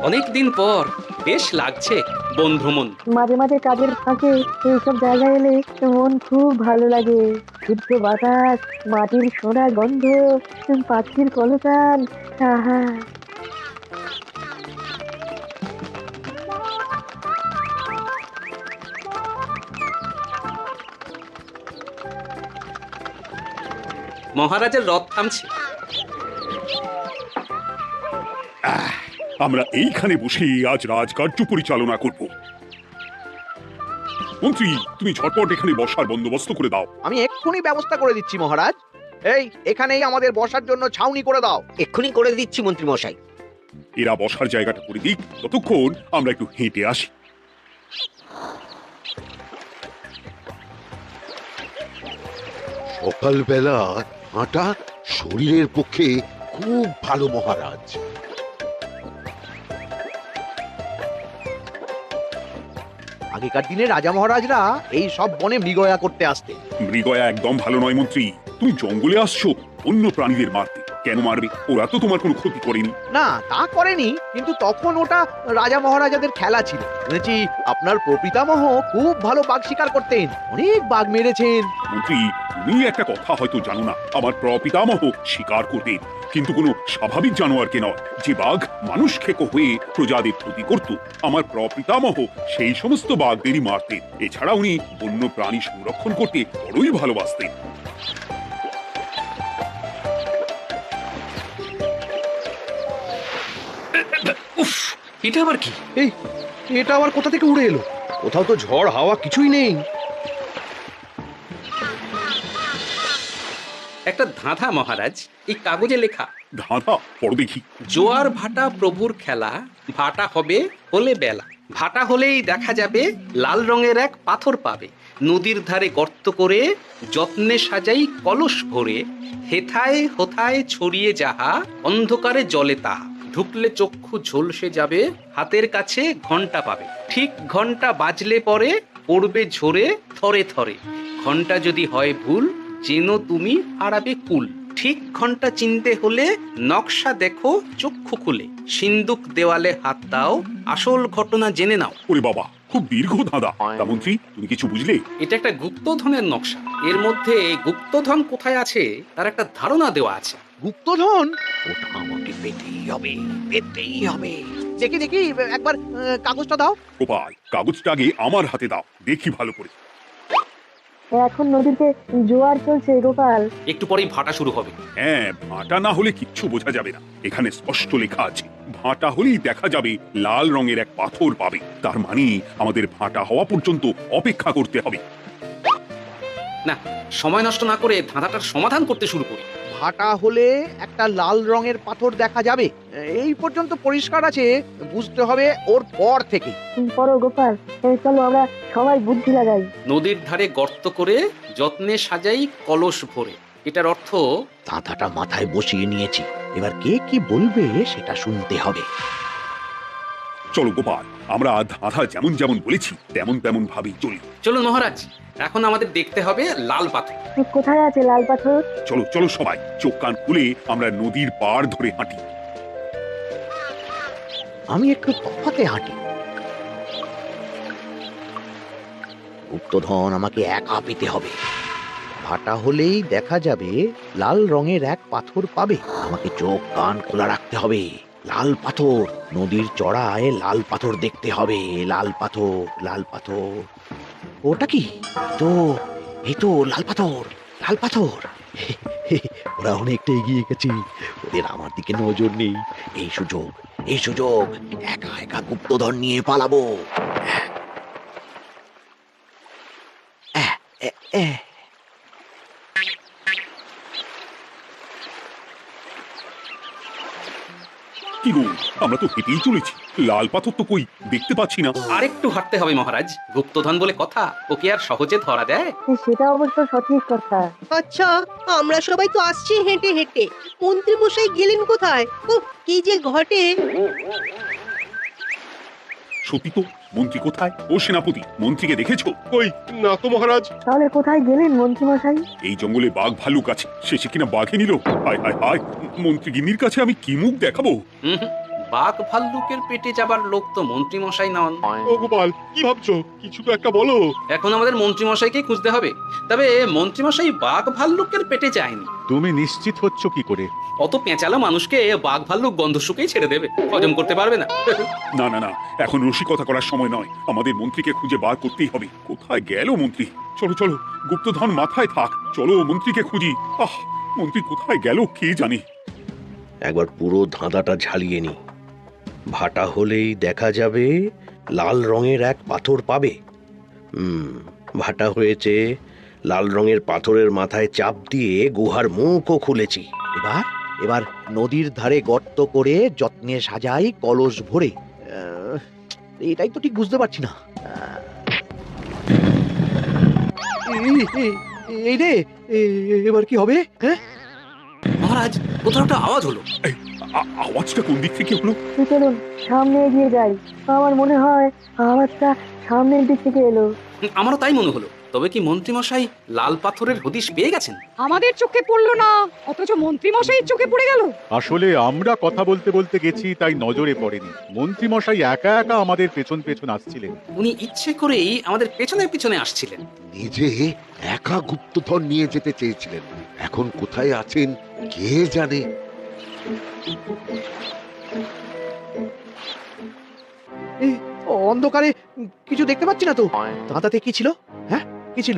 অনেকদিন পর বেশ লাগছে বন ভ্রমণ। মাঝে মাঝে কাজের ফাঁকে এইসব জায়গায় এলে মন খুব ভালো লাগে। শুদ্ধ বাতাস, মাটির সোনা গন্ধ, পাখির কলতান। আহা! মহারাজের রথ থামছে। আমরা এইখানে বসে আজ রাজকার্য পরিচালনা করব। মন্ত্রী, তুমি ঝটপট এখানে বসার বন্দোবস্ত করে দাও। আমি এক্ষুনি ব্যবস্থা করে দিচ্ছি মহারাজ। এই এখানেই আমাদের বসার জন্য ছাউনি করে দাও। এক্ষুনি করে দিচ্ছি মন্ত্রী মশাই। এরা বসার জায়গাটা করে দিক, ততক্ষণ আমরা একটু হেঁটে আসি। সকালবেলা হাঁটা শরীরের পক্ষে খুব ভালো মহারাজ। আগেকার দিনে রাজা মহারাজরা এই সব বনে মৃগয়া করতে আসতেন। মৃগয়া একদম ভালো নয় মন্ত্রী। তুমি জঙ্গলে আসছো অন্য প্রাণীদের মারতে। কেন মারবে? ওরা তো তোমার কোনো ক্ষতি করেনি। না, তা করেনি, কিন্তু তখন ওটা রাজা মহারাজাদের খেলা ছিল। শুনেছি আপনার প্রপিতামহ খুব ভালো বাঘ শিকার করতেন, অনেক বাঘ মেরেছেন। মন্ত্রী, তুমি একটা কথা হয়তো জানো না। আমার প্রপিতামহ শিকার করতেন, কিন্তু কোনো স্বাভাবিক জানোয়ারকে নয়, যে বাঘ মানুষ খেকো হয়ে প্রজাদের ক্ষতি করত। আমার প্রপিতামহ সেই সমস্ত বাঘদেরই মারতেন। এছাড়া উনি বন্য প্রাণী সংরক্ষণ করতে বড়ই ভালোবাসতেন। উফ, এটা আবার কি? এই এটা আবার কোথা থেকে উড়ে এলো? কোথাও তো ঝড় হাওয়া কিছুই নেই। একটা ধাঁধা মহারাজ, এই কাগজে লেখা। ধাঁধা পড় দেখি। জোয়ার ভাটা প্রভুর খেলা, ভাটা হবে হলে বেলা, ভাটা হলেই দেখা যাবে লাল রঙের এক পাথর পাবে, নদীর ধারে গর্ত করে যত্নে সাজাই কলস ভরে, হেথায় হোথায় ছড়িয়ে যাহা অন্ধকারে জলে তাহা, ঢুকলে চক্ষু ঝলসে যাবে, হাতের কাছে ঘন্টা পাবে, ঠিক ঘন্টা বাজলে পরে পড়বে ঝরে থরে থরে, ঘন্টা যদি হয় ভুল যেন তুমি হারাবে কুল, ঠিক ঘন্টা চিনতে হলে নকশা দেখো চক্ষু খুলে, সিন্দুক দেওয়ালে হাত দাও আসল ঘটনা জেনে নাও। ওরে বাবা, খুব দীর্ঘ ধাঁধা। তা মন্ত্রী, তুমি কিছু বুঝলে? এটা একটা গুপ্তধনের নকশা। এর মধ্যে গুপ্তধন কোথায় আছে তার একটা ধারণা দেওয়া আছে। গুপ্তধন? ওটা আমাকে পেতেই হবে, পেতেই হবে। দেখি দেখি একবার কাগজটা দাও। গোপাল, কাগজটা আগে আমার হাতে দাও, দেখি ভালো করে। এখন নদীতে জোয়ার চলছে গোপাল। একটু পরেই ভাটা শুরু হবে। হ্যাঁ, ভাটা না হলে কিচ্ছু বোঝা যাবে না। এখানে স্পষ্ট লেখা আছে, ভাটা হলেই দেখা যাবে লাল রঙের এক পাথর পাবে। তার মানে আমাদের ভাটা হওয়া পর্যন্ত অপেক্ষা করতে হবে। না, সময় নষ্ট না করে ধাঁধাটার সমাধান করতে শুরু করি। ভাটা হলে একটা লাল রঙের পাথর দেখা যাবে, এই পর্যন্ত পরিষ্কার আছে। বুঝতে হবে ওর পর থেকে। পড়ো গোপাল, চলো আমরা সবাই বুদ্ধি লাগাই। নদীর ধারে গর্ত করে যত্নে সাজাই কলস ভরে, এটার অর্থ ধাঁধাটা মাথায় বসিয়ে নিয়েছি, এবার কে কি বলবে সেটা শুনতে হবে। চলো গোপাল, আমরা ধাঁধা যেমন যেমন বলেছি তেমন তেমন ভাবেই চলি। চলুন মহারাজ, এখন আমাদের দেখতে হবে লাল পাথর। কোথায় আছে লাল পাথর? চলো চলো সবাই, চোখ কান খুলে আমরা নদীর পাড় ধরে হাঁটি। আমি একটু তফাতে হাঁটি। গুপ্তধন আমাকে একা পেতে হবে। ভাটা হলেই দেখা যাবে লাল রঙের এক পাথর পাবে। আমাকে চোখ কান খোলা রাখতে হবে। লাল পাথর, নদীর চড়ায় লাল পাথর দেখতে হবে। লাল পাথর, লাল পাথর। ওটা কি? তো এই তো লাল পাথর, লাল পাথর। ওরা অনেকটা এগিয়ে গেছে, ওদের আমার দিকে নজর নেই। এই সুযোগ, এই সুযোগ, একা একা গুপ্তধন নিয়ে পালাবো। কি গো, আমরা তো হেঁটেই চলেছি, লাল পাথর তো কই দেখতে পাচ্ছি না। আরেকটু হাঁটতে হবে মহারাজ, গুপ্তধন বলে কথা, ওকে আর সহজে ধরা দেয়? সেটা অবশ্য সঠিক কথা। আচ্ছা, আমরা সবাই তো আসছি হেঁটে হেঁটে, মন্ত্রী মশাই গেলেন কোথায়? ও কি যে ঘটে! সত্যি তো, মন্ত্রী কোথায়? ও সেনাপতি, মন্ত্রীকে দেখেছো? কই? না তো মহারাজ। তাহলে কোথায় গেলেন মন্ত্রী মশাই? এই জঙ্গলে বাঘ ভালুক আছে, শেষে কিনা বাঘে নিল। হায় হায় হায়, মন্ত্রী গিন্নির কাছে আমি কি মুখ দেখাবো? হুম, বাঘ ভাল্লুকের পেটে যাবার লোক তো মন্ত্রী মশাই নন। ও গোপাল কি ভাবছো কিছু তো একটা বলো। এখন আমাদের মন্ত্রী মশাইকে খুঁজতে হবে। তবে মন্ত্রী মশাই বাঘ ভাল্লুকের পেটে যায়নি। তুমি নিশ্চিত হচ্ছ কি করে? অত পেঁচালো মানুষকে বাঘ ভাল্লুক গন্ধ শুকেই ছেড়ে দেবে, হজম করতে পারবে না। না না না, এখন রসিকতা করার সময় নয়, আমাদের মন্ত্রীকে খুঁজে বার করতেই হবে। কোথায় গেল মন্ত্রী? চলো চলো, গুপ্তধন মাথায় থাক, চলো মন্ত্রীকে খুঁজি। মন্ত্রী কোথায় গেল কে জানে। একবার পুরো ধাঁধাটা ঝালিয়ে নি। ভাটা হলেই দেখা যাবে লাল রঙের এক পাথর পাবে। ভাটা হয়েছে, লাল রঙের পাথরের মাথায় চাপ দিয়ে গুহার মুখও খুলেছি। এবার এবার নদীর ধারে গর্ত করে যত্নে সাজাই কলস ভরে। এটাই তো ঠিক বুঝতে পারছি না। এই রে, এবার কি হবে? হ্যাঁ মহারাজ, কোথাও একটা আওয়াজ হলো। আওয়াজটা কোন দিক থেকে হলো? চলুন সামনে এগিয়ে যাই, আমার মনে হয় আওয়াজটা সামনের দিক থেকে এলো। আমারও তাই মনে হলো। তবে কি মন্ত্রী মশাই লাল পাথরের হদিশ পেয়ে গেছেন? আমাদের চোখে পড়লো না, অথচ মন্ত্রী মশাইয়ের চোখে পড়ে গেল। আসলে আমরা কথা বলতে বলতে গেছি, তাই নজরে পড়েনি। মন্ত্রী মশাই একা একা আমাদের পেছন পেছন আসছিলেন। উনি ইচ্ছে করেই আমাদের পেছনে পেছনে আসছিলেন। নিজে একা গুপ্তধন নিয়ে যেতে চেয়েছিলেন, এখন কোথায় আছেন কে জানে। অন্ধকারে কিছু দেখতে পাচ্ছি না তো। ধাঁধাতে কি ছিল? হ্যাঁ কি ছিল?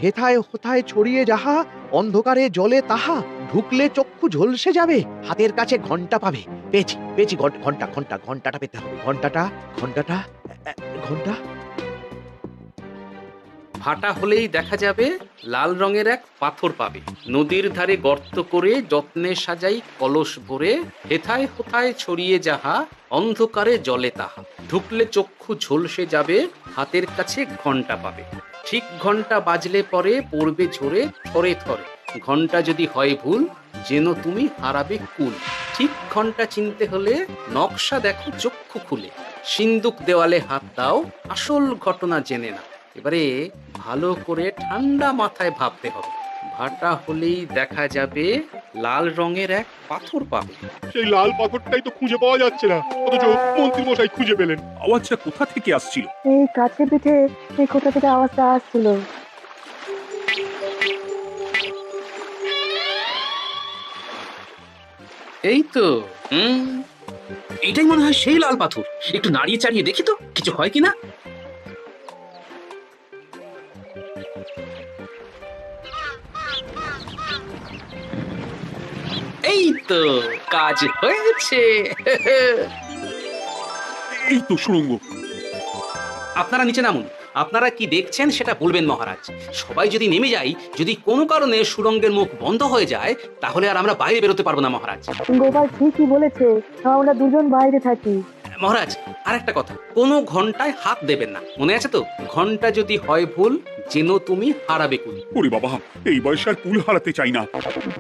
হেথায় হোথায় ছড়িয়ে যাহা, অন্ধকারে জলে তাহা, ঢুকলে চক্ষু ঝলসে যাবে, হাতের কাছে ঘন্টা পাবে। পেয়েছি পেয়েছি, ঘন্টা ঘন্টা ঘন্টাটা পেতে হবে। ঘন্টাটা ঘন্টাটা ঘন্টা। ভাটা হলেই দেখা যাবে লাল রঙের এক পাথর পাবে, নদীর ধারে গর্ত করে যত্নে সাজাই কলস ভরে, হেথায় হোথায় ছড়িয়ে যাহা, অন্ধকারে জলে তাহা, ঢুকলে চক্ষু ঝলসে যাবে, হাতের কাছে ঘন্টা পাবে। ঠিক ঘন্টা বাজলে পরে পড়বে ঝরে থরে থরে, ঘন্টা যদি হয় ভুল যেন তুমি হারাবে কুল। ঠিক ঘন্টা চিনতে হলে নকশা দেখো চক্ষু খুলে, সিন্দুক দেওয়ালে হাত দাও, আসল ঘটনা জেনে না। এবারে ভালো করে ঠান্ডা মাথায় ভাবতে হবে। ভাটা হলেই দেখা যাবে লাল রঙের এক পাথর পাবে। সেই লাল পাথরটাই তো খুঁজে পাওয়া যাচ্ছে না, অথচ মন্ত্রী মশাই খুঁজে পেলেন। আওয়াজটা কোথা থেকে আসছিল? এই কাছে পিঠে এই কোথা থেকে আওয়াজটা আসছিল। এই তো এটাই মনে হয় সেই লাল পাথর। একটু নাড়িয়ে চাড়িয়ে দেখি তো কিছু হয় কিনা। এই তো কাজ হয়েছে। এই তো সুড়ঙ্গ। আপনারা নিচে নামুন। আপনারা কি দেখছেন সেটা বলবেন মহারাজ। সবাই যদি নেমে যাই, যদি কোনো কারণে সুড়ঙ্গের মুখ বন্ধ হয়ে যায়, তাহলে আর আমরা বাইরে বেরোতে পারবো না মহারাজ। গোপাল ঠিকই বলেছে, আমরা দুজন বাইরে থাকি। মহারাজ, আর একটা কথা, কোনো ঘন্টায় হাত দেবেন না, মনে আছে তো? ঘন্টা যদি হয় ভুল যেন তুমি হারাবে কুল। ওরে বাবা, এই বয়সে আর কুল হারাতে চাই না।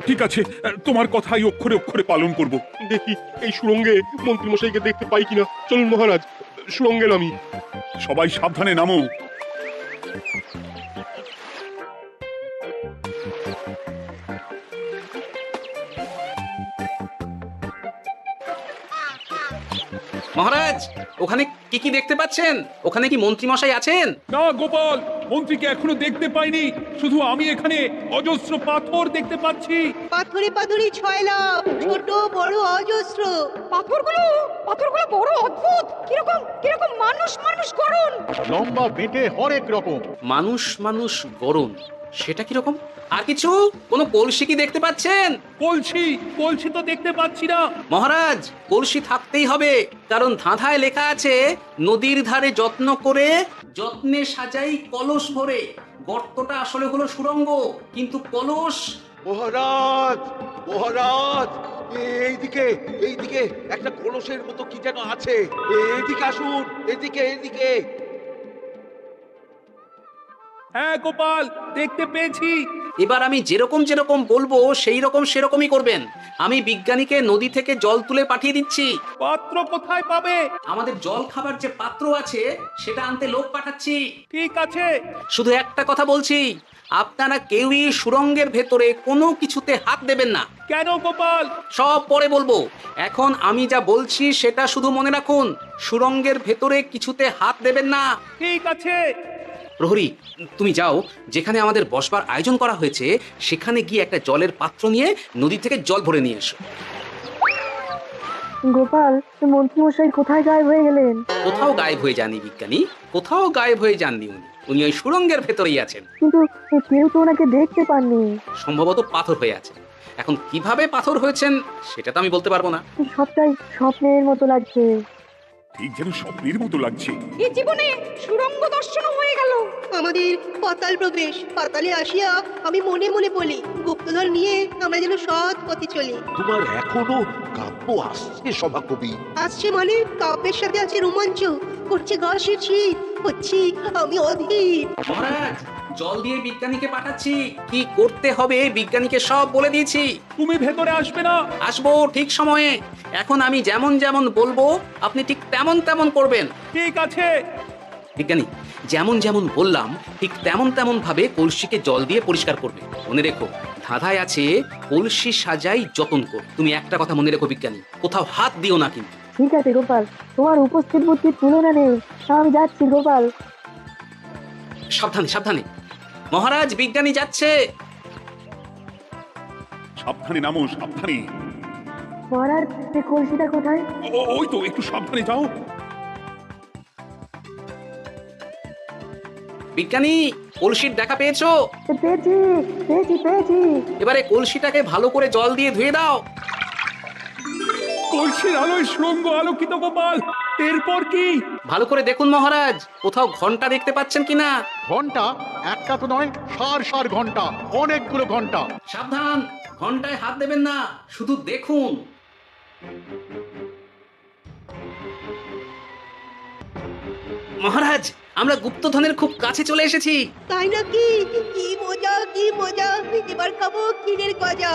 ঠিক আছে, তোমার কথাই অক্ষরে অক্ষরে পালন করব। দেখি এই সুড়ঙ্গে মন্ত্রী মশাইকে দেখতে পাই কিনা। চলুন মহারাজ, সুড়ঙ্গে নামি। সবাই সাবধানে নামো। মহারাজ, ওখানে কি কি দেখতে পাচ্ছেন? ওখানে কি মন্ত্রী মশাই আছেন? না গোপাল, মন্ত্রীকে এখনো দেখতে পাইনি। শুধু আমি এখানে অজস্র পাথর দেখতে পাচ্ছি। পাথরে পাথরে ছয়লা, ছোট বড় অজস্র। পাথরগুলো বড় অদ্ভুত, কিরকম কিরকম মানুষ মানুষ গড়ন। লম্বা বেঁটে হরেক রকম। মানুষ মানুষ গরম, সেটা কিরকম? আর কিছু? কোনো কলসি কি দেখতে পাচ্ছেন? কলসি তো দেখতে পাচ্ছি না। মহারাজ, কলসি থাকতেই হবে, কারণ ধাঁধায় লেখা আছে নদীর ধারে যত্ন করে যত্নে সাজাই কলস ভরে। গর্তটা আসলে হলো সুড়ঙ্গ, কিন্তু কলস। মহারাজ মহারাজ, এইদিকে এইদিকে একটা কলসের মতো কি যেন আছে। এদিকে আসুন, এদিকে এদিকে। হ্যাঁ গোপাল, দেখতে পেয়েছি। এবার আমি যেরকম যেরকম বলবো সেই রকম সেরকমই করবেন। আমি বিজ্ঞানীকে নদী থেকে জল তুলে পাঠিয়ে দিচ্ছি। পাত্র কোথায় পাবে? আমাদের জল খাবার যে পাত্র আছে সেটা আনতে লোক পাঠাচ্ছি। ঠিক আছে। শুধু একটা কথা বলছি, আপনারা কেউই সুড়ঙ্গের ভেতরে কোনো কিছুতে হাত দেবেন না। কেন গোপাল? সব পরে বলবো, এখন আমি যা বলছি সেটা শুধু মনে রাখুন। সুড়ঙ্গের ভেতরে কিছুতে হাত দেবেন না। ঠিক আছে। প্রহরী, তুমি যাও, যেখানে আমাদের বসবার আয়োজন করা হয়েছে সেখানে গিয়ে একটা জলের পাত্র নিয়ে নদী থেকে জল ভরে নিয়ে এসো। গোপাল, মন্ত্রীমশাই কোথায় গায়েব হয়ে গেলেন? কোথাও গায়েব হয়ে যাননি বিজ্ঞানী, কোথাও গায়েব হয়ে যাননি উনি ওই সুড়ঙ্গের ভেতরেই আছেন। কিন্তু কেউ তো ওনাকে দেখতে পাননি। সম্ভবত পাথর হয়ে আছে। এখন কিভাবে পাথর হয়েছেন সেটা তো আমি বলতে পারবো না। সবটাই স্বপ্নের মতো লাগছে। ঠিক যেন স্বপ্নের মতো লাগছে। এই জীবনে সুরঙ্গ দর্শন হয়ে গেল। আমাদের পাতাল প্রবেশ, পাতালে আসিয়া আমি মনে মনে বলি, গুপ্তধন নিয়ে আমরা যেন সৎ পথে চলি। তোমার এখনো কাব্য আসছে সভাকবি? আসছে মানে কাব্যের সাথে আছে রোমাঞ্চ, করছে গা শীত, হচ্ছি আমি অধীর। মহারাজ, জল দিয়ে বিজ্ঞানীকে পাঠাচ্ছি। কি করতে হবে বিজ্ঞানীকে সব বলে দিয়েছি। তুমি ভেতরে আসবে না? আসবো ঠিক সময়ে। এখন আমি যেমন যেমন বলবো আপনি ঠিক তেমন তেমন করবেন। ঠিক আছে। বিজ্ঞানী, যেমন যেমন বললাম ঠিক তেমন তেমন ভাবে কলসিকে জল দিয়ে পরিষ্কার করবে। মনে রেখো, ধাঁধায় আছে কলসি সাজাই যতন কর। তুমি একটা কথা মনে রেখো বিজ্ঞানী, কোথাও হাত দিও না কিন্তু। ঠিক আছে গোপাল, তোমার উপস্থিত বুদ্ধির তুলনা নেই। আমি যাচ্ছি গোপাল। সাবধানে সাবধানে। মহারাজ, বিজ্ঞানী যাচ্ছে। সাবধানে নামো, সাবধানে। মহারাজ, এই কলসিটা কোথায়? ওই তো, একটু সাবধানে যাও। বিজ্ঞানী, কলসির দেখা পেয়েছো? পেয়েছি পেয়েছি পেয়েছি। এবারে কলসিটাকে ভালো করে জল দিয়ে ধুয়ে দাও। কলসির আলোয় সুড়ঙ্গ আলোকিত গোপাল। এরপর কি? ভালো করে দেখুন মহারাজ, কোথাও ঘন্টা দেখতে পাচ্ছেন কিনা। ঘন্টা? একটা তো নয়, সার সার ঘন্টা, অনেকগুলো ঘন্টা। সাবধান, ঘন্টায় হাত দেবেন না, শুধু দেখুন। মহারাজ, আমরা গুপ্তধনের খুব কাছে চলে এসেছি। তাই নাকি? কি মজা কি মজা, এবার খাবো ক্ষীরের গজা।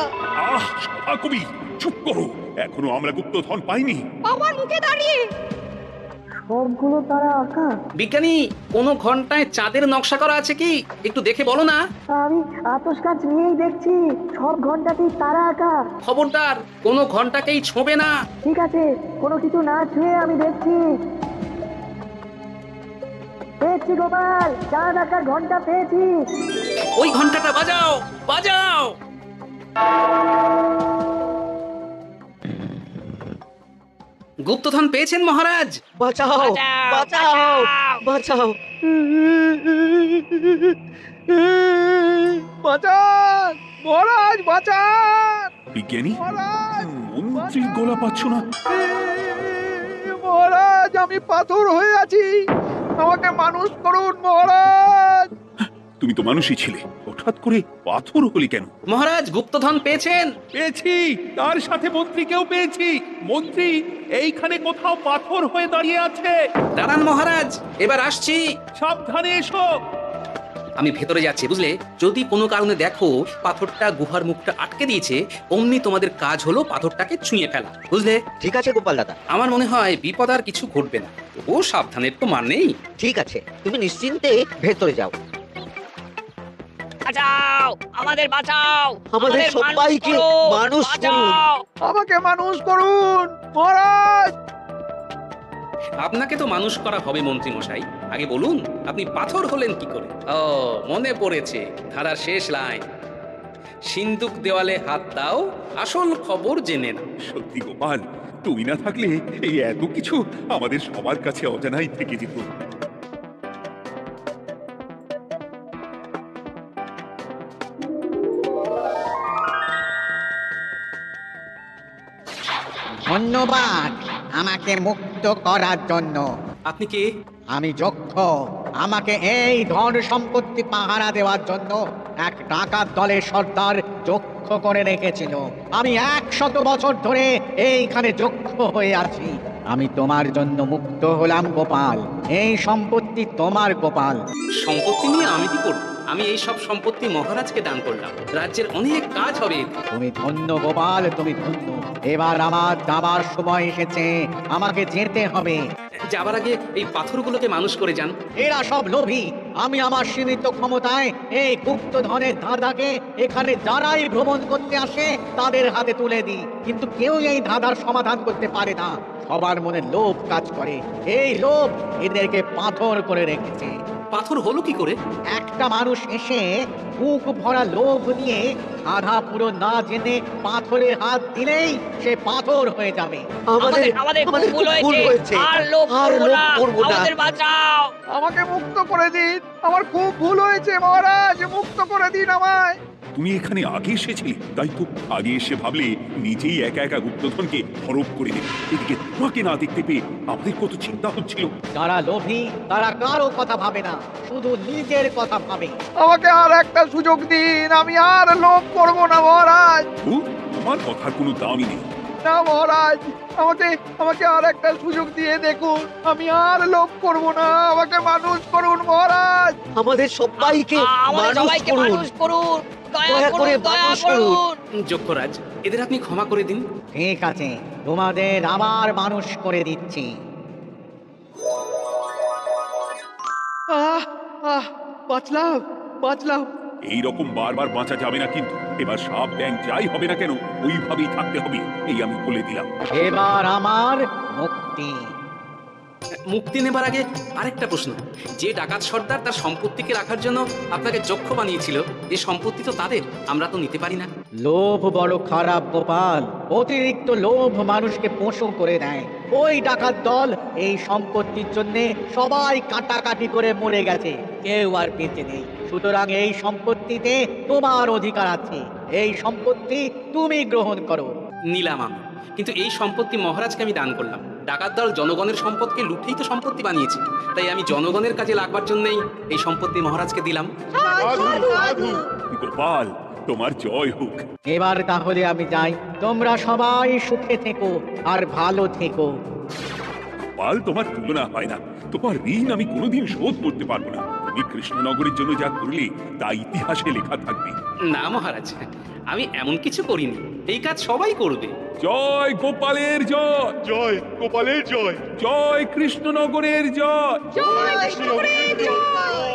আহ, সভাকবি চুপ করো। এখনো আমরা গুপ্তধন পাইনি। আমার মুখে দাঁড়িয়ে সবগুলো তারা আঁকা। বিজ্ঞানী, কোন ঘন্টায় চাঁদের নকশা করা আছে কি? একটু দেখে বলো না। আমি আতস কাজ নিয়েই দেখছি, সব ঘন্টাতেই তারা আঁকা। খবরদার, কোনো ঘন্টাকেই ছোঁবে না। ঠিক আছে, কোনো কিছু না ছুঁয়ে আমি দেখছি। পেয়েছি গোপাল, চাঁদ আঁকার ঘন্টা পেয়েছি। ওই ঘন্টাটা বাজাও, বাজাও। গুপ্তধন পেয়েছেন মহারাজ? বাঁচাও বাঁচাও বাঁচাও। বাঁচান মহারাজ, বাঁচান বিজ্ঞানী, মহারাজ। মন্ত্রীর গলা পাচ্ছ না? মহারাজ, আমি পাথর হয়ে আছি, আমাকে মানুষ করুন মহারাজ। তুমি তো মানুষই ছিলে, হঠাৎ করে পাথর হলি কেন? মহারাজ, গুপ্তধন পেয়েছেন? পেয়েছি, তার সাথে মন্ত্রীকেও পেয়েছি। মন্ত্রী এইখানে কোথাও পাথর হয়ে দাঁড়িয়ে আছে। দাঁড়ান মহারাজ, এবার আসছি। সাবধানে এসো। আমি ভেতরে যাচ্ছি, বুঝলে? যদি কোনো কারণে দেখো পাথরটা গুহার মুখটা আটকে দিয়েছে, অমনি তোমাদের কাজ হলো পাথরটাকে ছুঁয়ে ফেলা, বুঝলে? ঠিক আছে গোপাল দাদা। আমার মনে হয় বিপদ আর কিছু ঘটবে না। ও সাবধানের তো মান নেই। ঠিক আছে, তুমি নিশ্চিন্তে ভেতরে যাও। বাঁচাও, আমাদের বাঁচাও, আমাদের সবাইকে মানুষ করুন। আমাকে মানুষ করুন মহারাজ। আপনাকে তো মানুষ করা হবে মন্ত্রী মশাই। আগে বলুন, আপনি পাথর হলেন কি করে? ও, মনে পড়েছে ধারার শেষ লাইন, সিন্দুক দেওয়ালে হাত দাও, আসল খবর জেনে নাও। সত্যি গোপাল, তুই না থাকলে এই এত কিছু আমাদের সবার কাছে অজানাই থেকে যেত। ধন্যবাদ আমাকে মুক্ত করার জন্য। আপনি কে? আমি যক্ষ। আমাকে এই ধন সম্পত্তি পাহারা দেওয়ার জন্য এক ডাকাত দলের সর্দার যক্ষ করে রেখেছিল। আমি 100 বছর ধরে এইখানে যক্ষ হয়ে আছি। আমি তোমার জন্য মুক্ত হলাম গোপাল। এই সম্পত্তি তোমার গোপাল। সম্পত্তি নিয়ে আমি কি করব? আমি এই সব সম্পত্তি মহারাজকে দান করলাম, রাজ্যের অনেক কাজ হবে। তুমি ধন্য গোপাল, তুমি ধন্য। এবার আমার যাবার সময় এসেছে, আমাকে যেতে হবে। যাবার আগে এই পাথরগুলোকে মানুষ করে যান। এরা সব লোভী, আমি আমার সীমিত ক্ষমতায় এই গুপ্তধনের ধাঁধাকে এখানে যারাই ভ্রমণ করতে আসে তাদের হাতে তুলে দিই, কিন্তু কেউ এই ধাঁধার সমাধান করতে পারে না। সবার মনে লোভ কাজ করে, এই লোভ এদেরকে পাথর করে রেখেছে। পাথর হলো কি করে? একটা মানুষ এসে বুক ভরা লোভ নিয়ে আধা পুরো না জেনে পাথরের হাত দিলেই সে পাথর হয়ে যাবে। আমাদের ভুল হয়েছে আর লোভ করব না। বাঁচাও, আমাকে মুক্ত করে দিন, আমার খুব ভুল হয়েছে মহারাজ, মুক্ত করে দিন আমায়। তুমি এখানে আগে এসেছিলে, তাই তো আগে এসে ভাবলে নিজেই একা একা গুপ্তধনকে হরপ করে দেবে। এদিকে তোমাকে না দেখতে পেয়ে আমাদের কত চিন্তা হচ্ছিল। যারা লোভী তারা কারো কথা ভাবে না, শুধু নিজের কথা ভাবে। আমাকে আর একটা সুযোগ দিন, আমি আর লোভ করব না মহারাজ। তোমার কথার কোনো দামই নেই। না মহারাজ, আমাকে আর একটা সুযোগ দিয়ে দেখুন, আমি আর লোভ করব না, আমাকে মানুষ করুন মহারাজ। আমাদের সবাইকে মানুষ করুন, দয়া করে মানুষ করুন। যক্ষরাজ, এদের আপনি ক্ষমা করে দিন। ঠিক আছে, তোমাদের আবার মানুষ করে দিচ্ছি। বাঁচলাম। এই রকম বারবার বাঁচা যাবে না, কিন্তু এবার সাপ ব্যাং যাই হবে না কেন ওইভাবেই থাকতে হবে, এই আমি বলে দিলাম। এবার আমার মুক্তি। মুক্তি নেবার আগে আরেকটা প্রশ্ন, যে ডাকাত সর্দার তার সম্পত্তিকে রাখার জন্য আপনাকে যক্ষ বানিয়েছিল, এই সম্পত্তি তো তাদের, আমরা তো নিতে পারি না। লোভ বড় খারাপ গোপাল, অতিরিক্ত লোভ মানুষকে পশু করে দেয়। ওই ডাকাত দল এই সম্পত্তির জন্য সবাই কাটাকাটি করে মরে গেছে, কেউ আর বেঁচে নেই। সুতরাং এই সম্পত্তিতে তোমার অধিকার আছে, এই সম্পত্তি তুমি গ্রহণ করো। নিলাম আমি, কিন্তু এই সম্পত্তি মহারাজকে আমি দান করলাম। ডাকাত দল জনগণের সম্পদকে লুটেই তো সম্পত্তি বানিয়েছে, তাই আমি জনগণের কাজে লাগবার জন্যই এই সম্পত্তি মহারাজকে দিলাম। গোপাল, তোমার জয় হোক। এবার তাহলে আমি যাই, তোমরা সবাই সুখে থেকো আর ভালো থেকো। গোপাল, তোমার তুলনা হয় না, তোমার ঋণ আমি কোনোদিন শোধ করতে পারবো না। তুমি কৃষ্ণনগরের জন্য যা করলে তা ইতিহাসে লেখা থাকবে। না মহারাজ, আমি এমন কিছু করিনি, এই কাজ সবাই করবে। জয় গোপালের জয়, জয় গোপালের জয়, জয় কৃষ্ণনগরের জয়। জয় কৃষ্ণনগরের জয়।